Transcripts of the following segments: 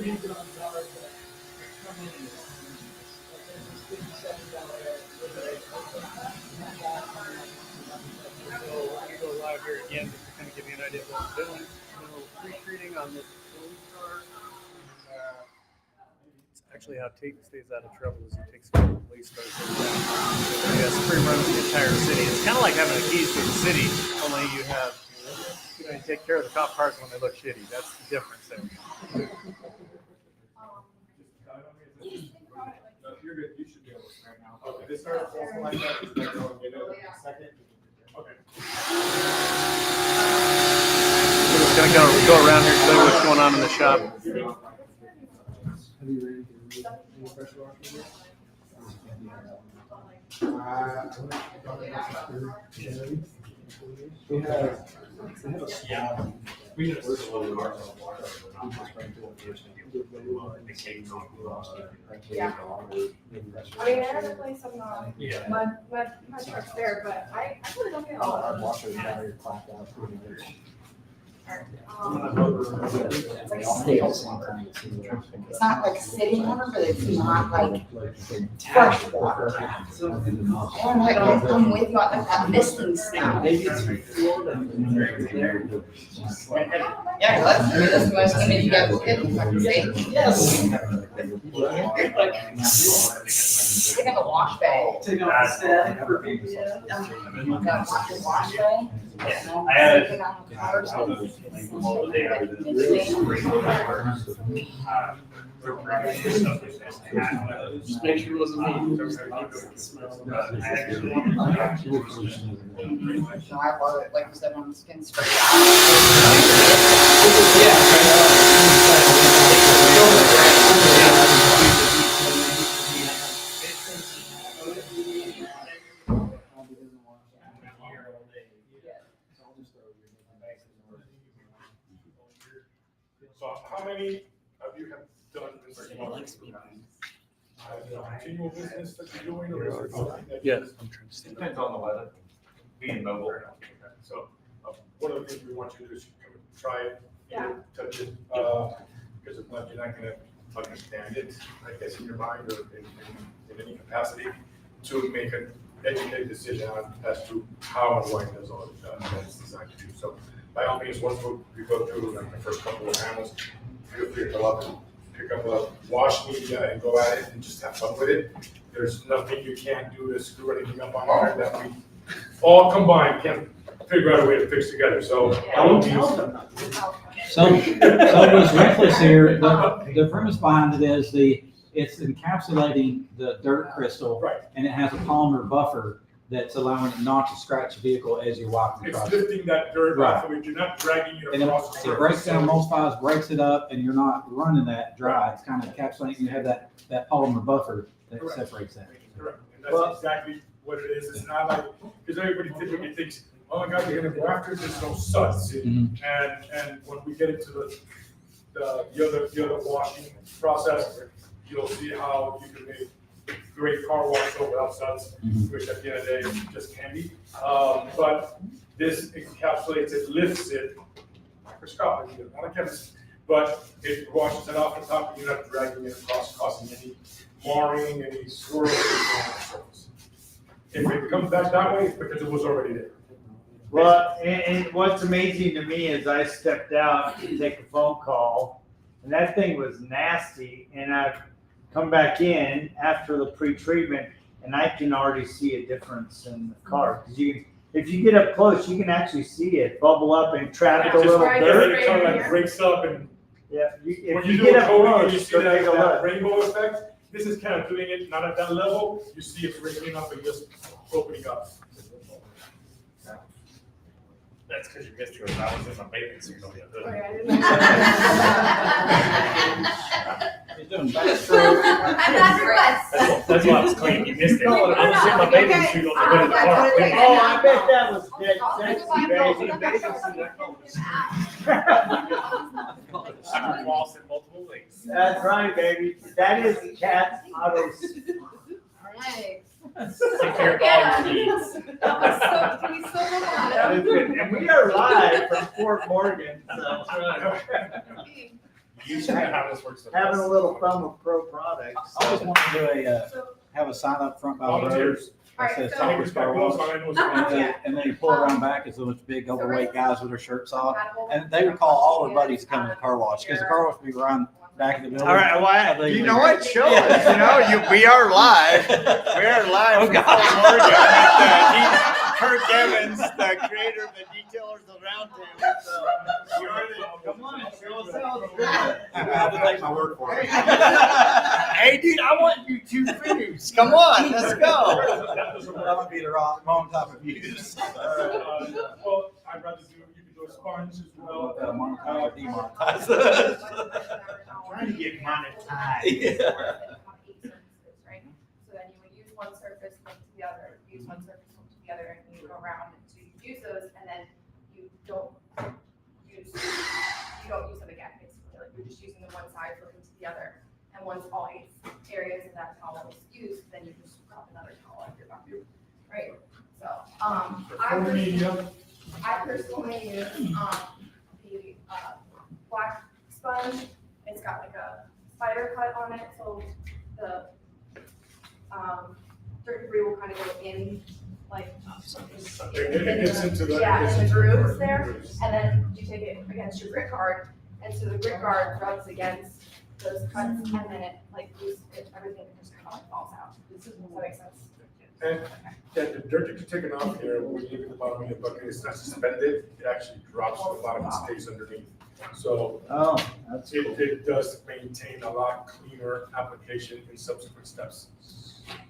go live here again just to kind of give you an idea of what we're doing. Pre-treating on this car. It's actually how Taiton stays out of trouble is he takes care of the police cars. He has free run of the entire city. It's kind of like having the keys to the city, only you have, you take care of the cop cars when they look shitty. That's the difference there. You're good. You should be able to right now. Okay, this starts also like that. Just like go and get it in a second. Okay. We're just gonna go around here and show you what's going on in the shop. Have you ran any pressure washer? We have a small. We just a little Yeah. I mean, I have a place I'm not. My truck's there, but I really don't get a lot. Our washer is down here clapped out pretty much. It's not like city water, but it's not like fresh water. And I'm like, I'm with you on that misting stuff. Yeah, let's do this most of you guys get the fucking state. Yes. They have a wash bay. Take off the step. Wash bay. I had it. Just make sure it wasn't me. No, I love it. Like you said, when the skin's straight out. So how many of you have done this? Continual business that you're doing, or is it something that? Yes, I'm trying to see. Depends on the weather. Being mobile. So one of the things we want you to do is come and try it, touch it, because if not, you're not gonna understand it, I guess, in your mind or in any capacity to make an educated decision on as to how and why it does all that it's designed to do. So by all means, once we go through like the first couple of panels, feel free to go up and pick up a wash media and go at it and just have fun with it. There's nothing you can't do to screw anything up on there that we all combined can figure out a way to fix together. So I will be So what's reckless here, the premise behind it is it's encapsulating the dirt crystal, right. and it has a polymer buffer that's allowing it not to scratch the vehicle as you're walking It's across it. lifting that dirt Right. off of it. You're not dragging it And across the it surface. breaks down, emulsifies, breaks it up, and you're not running that dry. It's kind of encapsulating, you have that polymer buffer that Correct. separates that. Correct. And that's exactly what it is. It's not like, because everybody typically thinks, oh my God, you're gonna go after it, there's no suds. Mhm. And when we get into the other washing process, you'll see how you can make great car wash soap without suds, Mhm. which at the end of the day is just candy. But this encapsulates it, lifts it, microscopically, not a chemist, but it washes it off the top, and you're not dragging it across, causing any marring, any swirls on the surface. If it comes back that way, it's because it was already there. Well, and what's amazing to me is I stepped out to take a phone call, and that thing was nasty, and I've come back in after the pre-treatment, and I can already see a difference in the car. Because if you get up close, you can actually see it bubble up and trap a little right And dirt. then it kind of like breaks up, and Yeah, when if you you do get a up coating and you close, see go that, take a that look. rainbow effect, this is kind of doing it, not at that level, you see it breaking up and just opening up. That's because you missed yours. I was in my bathing suit on the other. Okay, I didn't know. You're doing bad. I'm not dressed. That's why I was clean. You missed it. I was in my bathing suit on the way to the car. Oh, I bet that was dead sexy, baby. I can floss in multiple ways. That's right, baby. That is Cat's auto. Alright. Take care of all your needs. That was so, we so That loud. is good. And we are live from Fort Morgan, so. usually how this works. Having a little fun with pro products. I always wanted to do So, have a sign up front by the road. Volunteers. all right, Says so. Tiger Car Wash. Yeah. And then you pull around back, it's those big overweight guys with their shirts off. And they would call all their buddies to come to the car wash, because the car wash would be around back of the building. All right, well, They- you know what? Show us. You know, we are live. We are live Oh, from God. Fort Morgan with Kurt Evans, the creator of the Detailers of Roundtable. So, come on, show us out. I have to take my word for it. Hey, dude, I want you to finish. Come on, let's go. That would be the wrong type of use. Well, I'd rather do, you can do a sponge as well. Monetize or demonetize. Trying to get monetized. Yeah. Right? So then you would use one surface, link to the other, use one surface, link to the other, and you go around until you use those, and then you don't use them again. Basically, like you're just using the one side, flipping to the other, and once all 8 areas of that towel is used, then you just drop another towel out your bucket. Right? So, I personally use the black sponge. It's got like a spider cut on it, so the dirt debris will kind of go in, like It gets into the. yeah, it gets in the into grooves there, grooves. and then you take it against your grit guard, and so the grit guard rubs against those cuts, and then it like everything just kind of like falls out. Does that make sense? And the dirt that you're taking off here, when you look at the bottom of your bucket, it's not suspended, it actually drops to the bottom and stays underneath. So Oh, that's it does maintain a lot cleaner application in subsequent steps.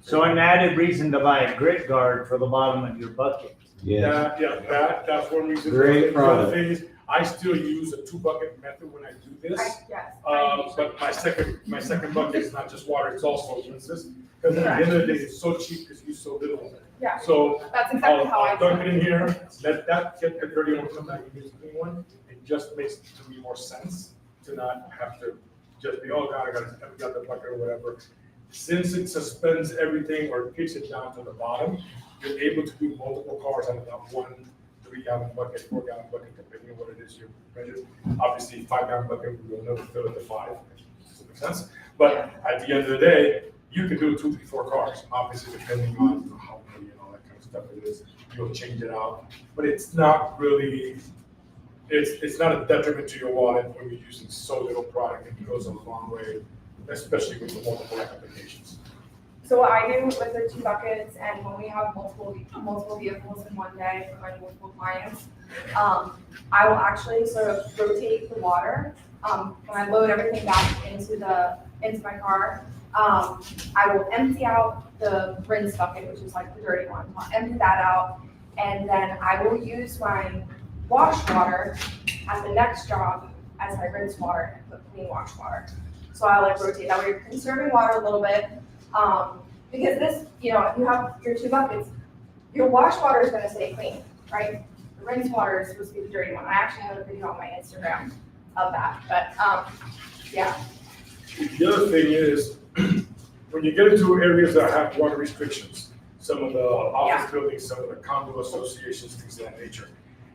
so an added reason to buy a grit guard for the bottom of your bucket. That's one reason. Great The other product. thing is, I still use a 2-bucket method when I do this. Yes. But my second bucket is not just water, it's also rinses. Because at the end of the day, it's so cheap because you use so little. Yeah. So That's exactly how I I'll do dunk it in it. here, let that get the dirty one, come back and use the clean one. It just makes to me more sense to not have to just be, oh God, I got the bucket or whatever. Since it suspends everything or kicks it down to the bottom, you're able to do multiple cars out of that 1 3-gallon bucket, 4-gallon bucket, depending on what it is you measure. Obviously, 5-gallon bucket, we will never fill it to 5. Does that make sense? But at the end of the day, you can do 2, 3, 4 cars, obviously depending on how many and all that kind of stuff it is. You'll change it out, but it's not really, it's not a detriment to your wallet when you're using so little product. It goes a long way, especially with the multiple applications. So what I do with the 2 buckets, and when we have multiple vehicles in one day for my multiple clients, I will actually sort of rotate the water. When I load everything back into my car, I will empty out the rinse bucket, which is like the dirty one. I'll empty that out, and then I will use my wash water at the next job as my rinse water and put clean wash water. So I like rotate that way. You're conserving water a little bit, because this, if you have your 2 buckets, your wash water is going to stay clean, right? The rinse water is supposed to be the dirty one. I actually have a video on my Instagram of that, but yeah. The other thing is, when you get into areas that have water restrictions, some of the office buildings, some of the condo associations, things of that nature,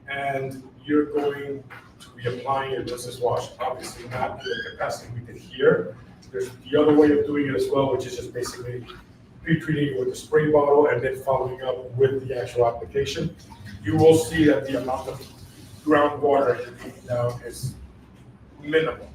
and you're going to be applying your business wash, obviously not to the capacity we did here. There's the other way of doing it as well, which is just basically pre-treating it with a spray bottle and then following up with the actual application. You will see that the amount of groundwater you're taking down is minimal.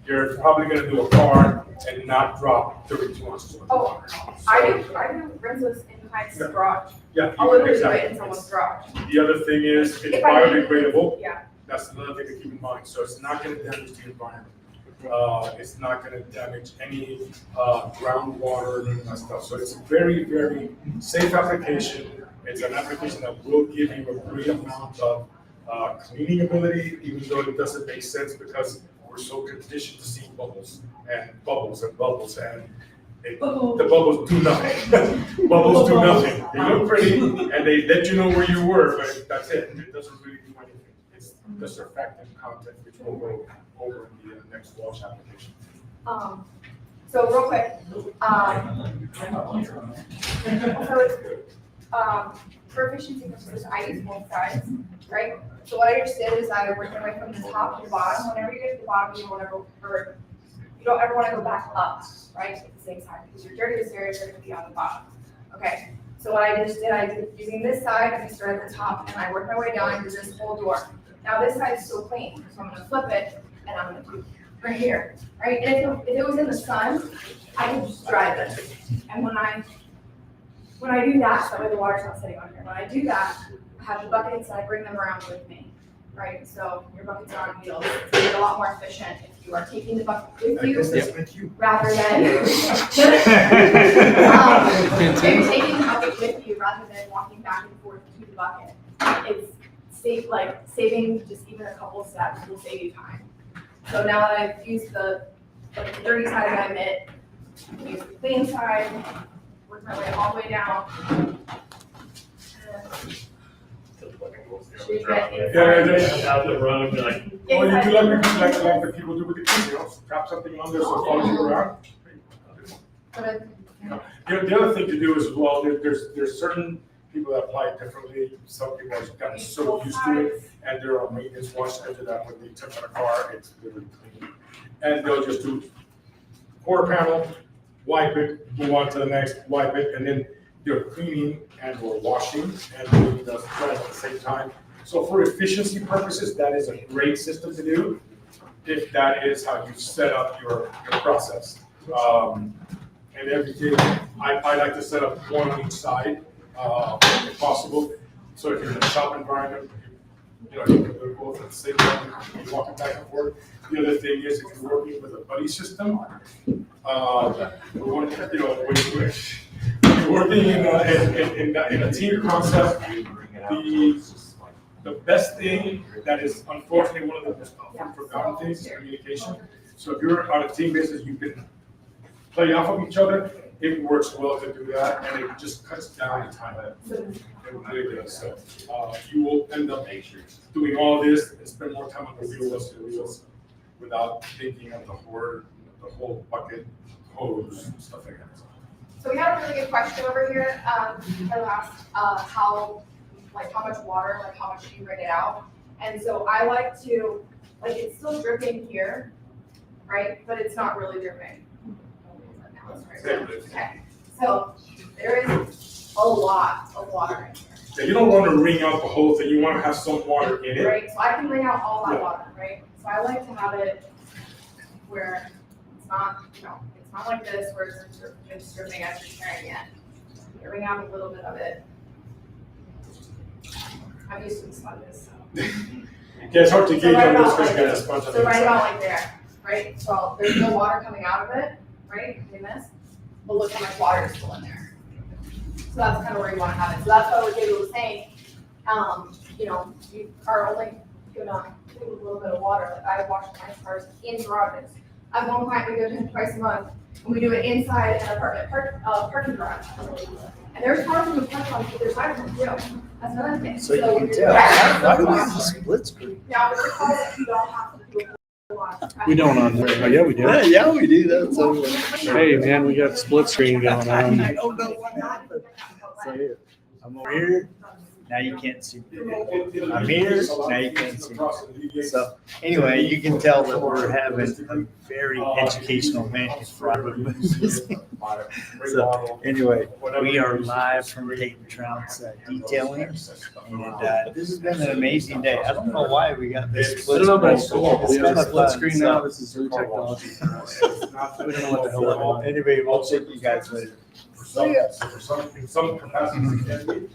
You're probably gonna do a car and not drop 32 ounces of water. I do rinses in my garage. Yeah, I'll literally do it exactly. in someone's garage. The other thing is, it's If I need- biodegradable. Yeah. That's another thing to keep in mind. So it's not gonna damage the environment. It's not gonna damage any groundwater and that stuff. So it's a very, very safe application. It's an application that will give you a great amount of cleaning ability, even though it doesn't make sense because we're so conditioned to see bubbles and bubbles and bubbles, and the bubbles do nothing. Bubbles do nothing. They look pretty and they let you know where you were, but that's it. It doesn't really do anything. It's the surfactant content, which will go over in the next wash application. So real quick, for efficiency purposes, I use both sides, right? So what I just did is I worked my way from the top to the bottom. Whenever you get to the bottom, you don't ever want to go back up, right, at the same time, because your dirtiest areas are going to be on the bottom. Okay, so what I just did, I did using this side, I started at the top, and I worked my way down to this whole door. Now this side is still clean, so I'm going to flip it, and I'm going to do right here, right? And if it was in the sun, I could just dry this. And when I do that, so that way the water's not sitting on here. When I do that, I have the buckets and I bring them around with me, right? So your buckets are on wheels. It's gonna be a lot more efficient if you are taking the bucket with you rather than if you're taking the bucket with you rather than walking back and forth to the bucket. It's saving just even a couple steps will save you time. So now that I've used the dirty side of my mitt, use the clean side, work my way all the way down. Should get inside. Out the road, be like, Or you Inside. do like the people do with the kids, strap something on there so it follows you around. The other thing to do as well, there's certain people that apply it differently. Some people have gotten so used to it, and there are maintenance washers that when they touch on a car, it's literally clean. And they'll just do quarter panel, wipe it, move on to the next, wipe it, and then they're cleaning and or washing and doing the thread at the same time. So for efficiency purposes, that is a great system to do if that is how you set up your process. And everything, I like to set up one on each side, if possible. So if you're in a shop environment, you can do both at the same time, you're walking back and forth. The other thing is if you're working with a buddy system, when you're working in a team concept, the best thing that is unfortunately one of the most often forgotten things is communication. So if you're on a team basis, you can play off of each other. It works well to do that, and it just cuts down the time. It really does. So you will end up doing all this and spend more time on the wheels without thinking of the whole bucket, hose, stuff like that. So we had a really good question over here. I asked how much water, how much do you bring it out? And so I like to, it's still dripping here, right? But it's not really dripping. Okay, so there is a lot of water in here. Yeah, you don't want to wring out the whole thing. You want to have some water in it. Right, so I can wring out all that water, right? So I like to have it where it's not, it's not like this where it's dripping as you're carrying it. You wring out a little bit of it. I'm used to the sponges, so. Yeah, it's hard to gauge right on this about because you got like a sponge on So the right inside. about like there, right? So there's no water coming out of it, right? In this, but look how much water is still in there. So that's kind of where you want to have it. So that's what David was saying. You are only gonna do a little bit of water. Like I wash my cars in garages. I have one client, we go to him twice a month, and we do it inside an apartment parking garage. And there's cars in the parking lot on either side of them too. That's another thing. So you when can you're tell. driving, Why do we use a split screen? Now, with the cars, you don't have to do a lot of We don't on there. Oh, yeah, we do. Yeah, we do. That's over. Hey, man, we got split screen going on. I don't know what happened. So I'm over here. Now you can't see. I'm here. Now you can't see. So anyway, you can tell that we're having a very educational event in front of us. So anyway, we are live from Taiton Trout's detailing, and this has been an amazing day. I don't know why we got this split screen. It's We have been a split fun, screen so- now. This is new technology for us. We don't know what the hell we're doing. Anyway, we'll see you guys later. For some capacities, it can be.